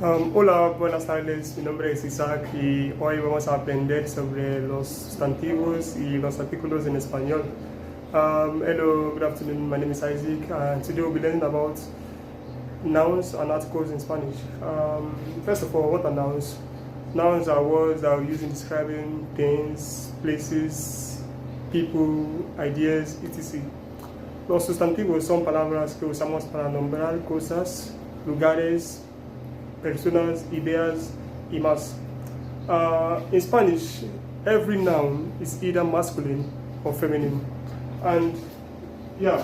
Hola, buenas tardes. Mi nombre es Isaac y hoy vamos a aprender sobre los sustantivos y los artículos en español. Hello, good afternoon. My name is Isaac, and today we'll be learning about nouns and articles in Spanish. First of all, what are nouns? Nouns are words that we use in describing things, places, people, ideas, etc. Los sustantivos son palabras que usamos para nombrar cosas, lugares, personas, ideas, y más. In Spanish, every noun is either masculine or feminine. And yeah,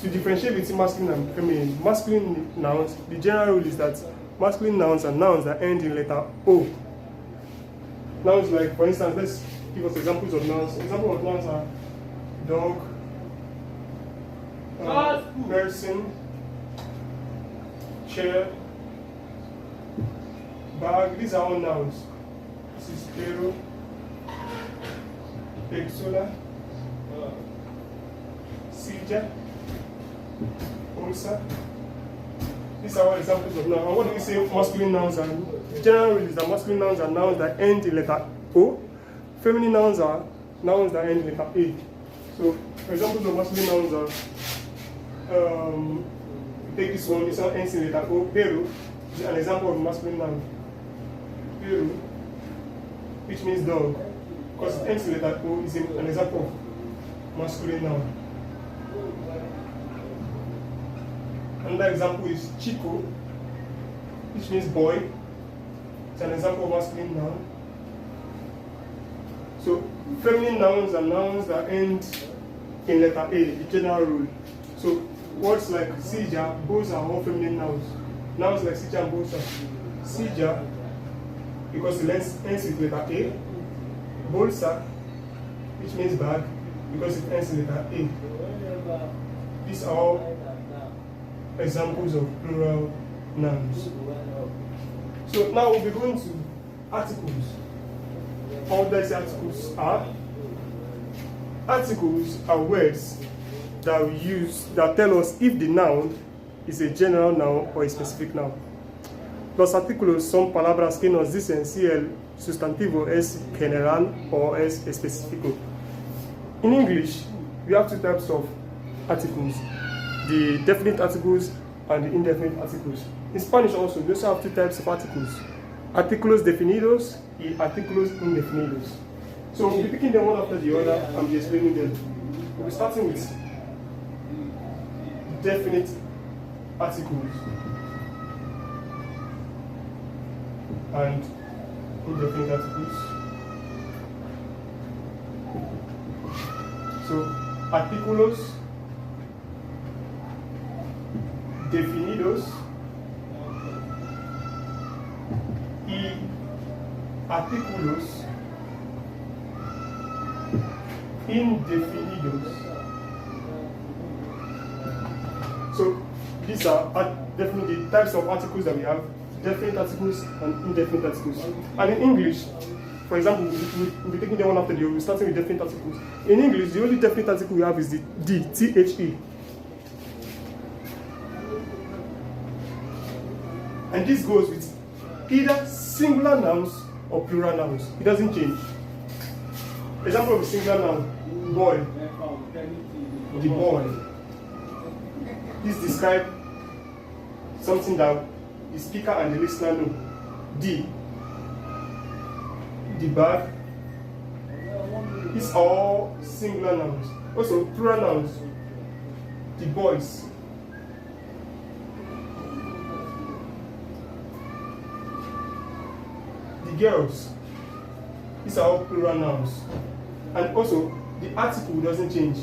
to differentiate between masculine and feminine, masculine nouns, the general rule is that masculine nouns are nouns that end in letter O. Nouns like, for instance, let's give us examples of nouns. Examples of nouns are dog, person, chair, bag. These are all nouns. This is pero, persona, silla, bolsa. These are all examples of nouns. And what do we say masculine nouns are? The general rule is that masculine nouns are nouns that end in letter O. Feminine nouns are nouns that end in letter A. So, for examples of masculine nouns are, take this one ends in letter O. Pero is an example of masculine noun. Pero, which means dog, because it ends in letter O, is an example of masculine noun. Another example is chico, which means boy. It's an example of masculine noun. So, feminine nouns are nouns that end in letter A, the general rule. So, words like sija, both are all feminine nouns. Nouns like sija and bolsa. Sija, because it ends with letter A. Bolsa, which means bag, because it ends in letter A. These are all examples of plural nouns. So now we'll be going to articles. What does articles are? Articles are words that we use that tell us if the noun is a general noun or a specific noun. Los artículos son palabras que nos dicen si el sustantivo es general o es específico. In English, we have two types of articles, the definite articles and the indefinite articles. In Spanish also, we also have two types of articles, artículos definidos y artículos indefinidos. So we'll be picking them one after the other and be explaining them. We'll be starting with definite articles and indefinite articles. So, artículos definidos y artículos indefinidos. So, these are definitely the types of articles that we have, definite articles and indefinite articles. And in English, for example, we'll be taking them one after the other. We're starting with definite articles. In English, the only definite article we have is the D, T-H-E. And this goes with either singular nouns or plural nouns. It doesn't change. Example of a singular noun, boy. The boy. This describes something that the speaker and the listener know. D, the bag. These are all singular nouns. Also, plural nouns, the boys. The girls. These are all plural nouns. And also, the article doesn't change.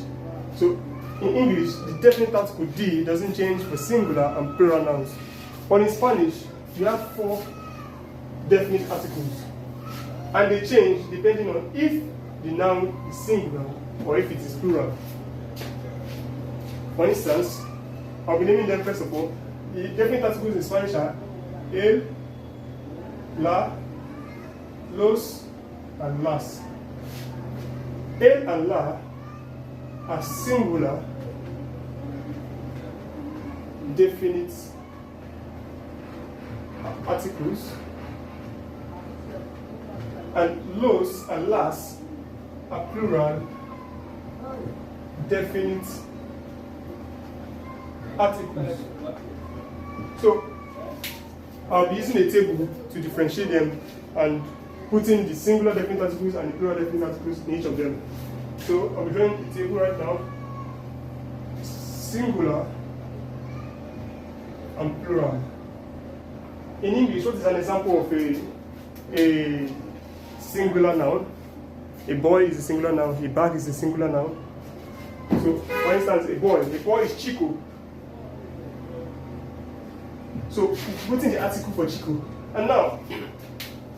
So, in English, the definite article D doesn't change for singular and plural nouns. But in Spanish, you have 4 definite articles. And they change depending on if the noun is singular or if it is plural. For instance, I'll be naming them first of all. The definite articles in Spanish are el, la, los, and las. El and la are singular, definite articles, and los and las are plural definite articles. So I'll be using a table to differentiate them and putting the singular definite articles and the plural definite articles in each of them. So I'll be drawing the table right now. Singular and plural. In English, what is an example of a singular noun? A boy is a singular noun, a bag is a singular noun. So, for instance, a boy is Chico. So, putting the article for Chico. And now,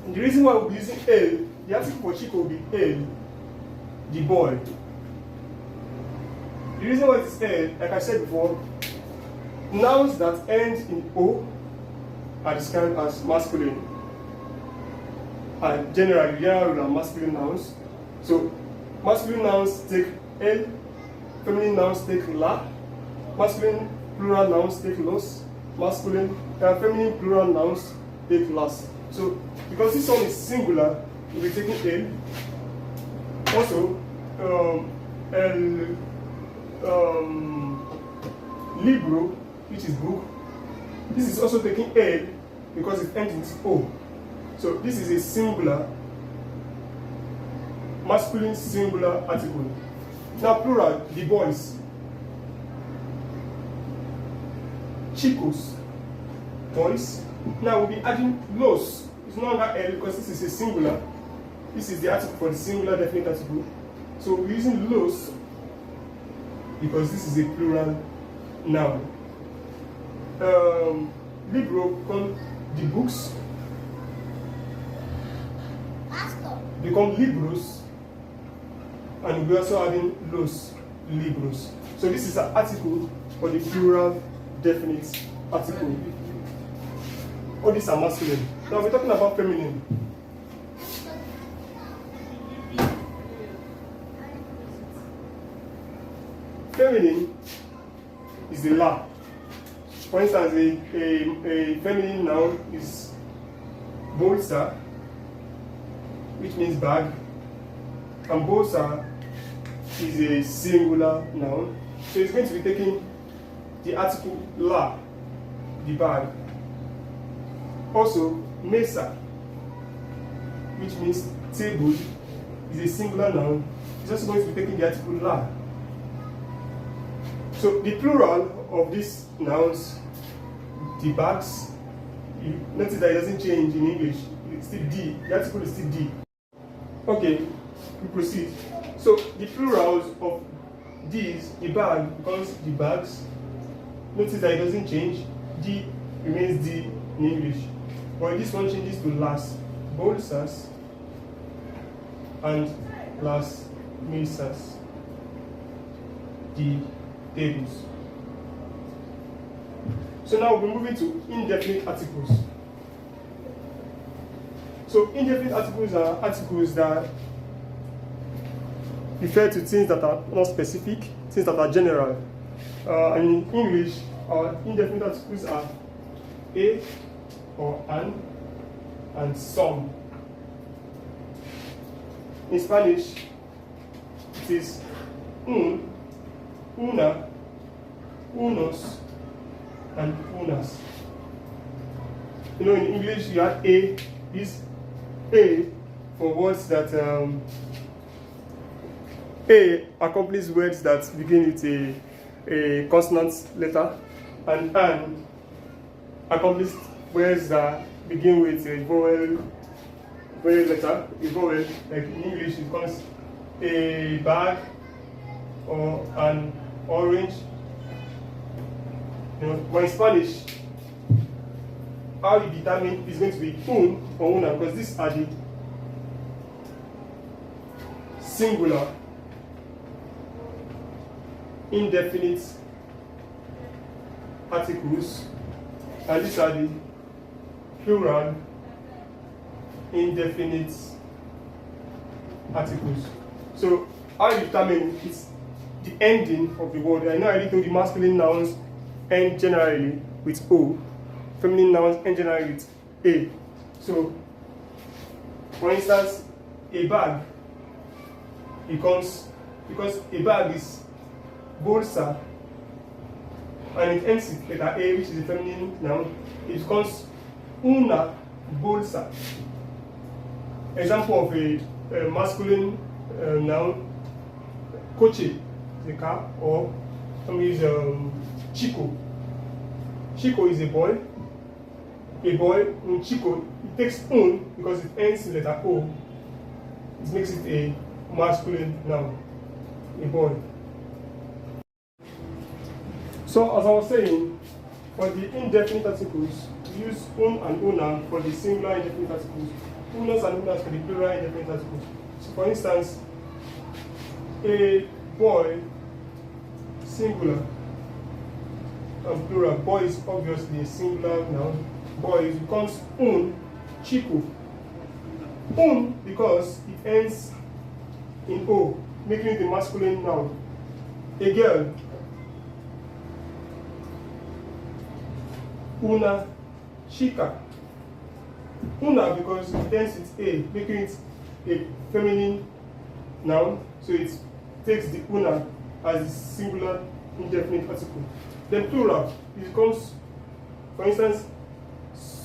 the reason why we'll be using el, the article for Chico will be el, the boy. The reason why it is el, like I said before, nouns that end in o are described as masculine. And generally, general are masculine nouns. So, masculine nouns take el, feminine nouns take la, masculine plural nouns take los, feminine plural nouns take las. So, because this one is singular, we'll be taking el. Also, libro, which is book, this is also taking el because it ends in o. So, this is a singular, masculine singular article. Now, plural, the boys. Chicos, boys. Now, we'll be adding los. It's no longer L because this is a singular. This is the article for the singular definite article. So, we're using los because this is a plural noun. Libro become the books. Become libros. And we're also adding los libros. So this is an article for the plural definite article. All these are masculine. Now we're talking about feminine. Feminine is the la. For instance, a feminine noun is bolsa, which means bag. And bolsa is a singular noun. So it's going to be taking the article la, the bag. Also, mesa, which means table, is a singular noun. It's also going to be taking the article la. So the plural of these nouns, the bags, you notice that it doesn't change in English. It's still D. The article is still D. Okay. We proceed. So the plurals of these, the bag becomes the bags. Notice that it doesn't change. D remains D in English. But this one changes to las bolsas and las mesas, the tables. So now we're moving to indefinite articles. So indefinite articles are articles that refer to things that are not specific, things that are general. And in English, our indefinite articles are a or an and some. In Spanish, it is un, una, unos, and unas. You know, in English, you have a, this a for words that A accompanies words that begin with a consonant letter, and an accompanies words that begin with a vowel letter, a vowel. Like in English, it becomes a bag or an orange. You know, but in Spanish, how you determine is going to be un or una, because these are the singular indefinite articles, and these are the plural indefinite articles. So how you determine is the ending of the word. I know I already told the masculine nouns end generally with O, feminine nouns end generally with A. So, for instance, a bag becomes, because a bag is bolsa and it ends with letter A, which is a feminine noun, it becomes una bolsa. Example of a masculine noun, coche is a car, or is chico. Chico is a boy. A boy, un chico, it takes un because it ends in letter O. It makes it a masculine noun, a boy. So as I was saying, for the indefinite articles, we use un and una for the singular indefinite articles, unos and unas for the plural indefinite articles. So for instance, a boy, singular and plural. Boy is obviously a singular noun. Boy becomes un chico. Un because it ends in O, making it a masculine noun. A girl, una chica. Una because it ends with A, making it a feminine noun, so it takes the una as the singular indefinite article. Then plural, it becomes, for instance,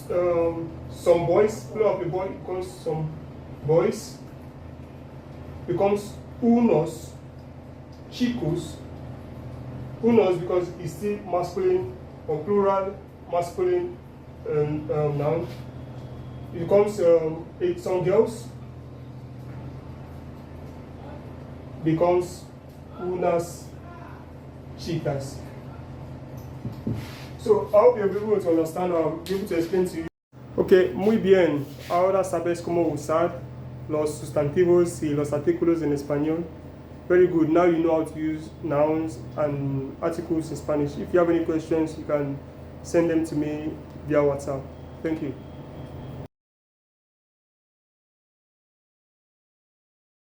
some boys, plural of a boy becomes some boys, becomes unos chicos. Unos because it's still masculine or plural masculine noun. It becomes some girls, becomes unas chicas. So I hope you'll be able to understand, or I'll be able to explain to you. Ok, muy bien. Ahora sabes cómo usar los sustantivos y los artículos en español. Very good. Now you know how to use nouns and articles in Spanish. If you have any questions, you can send them to me via WhatsApp. Thank you.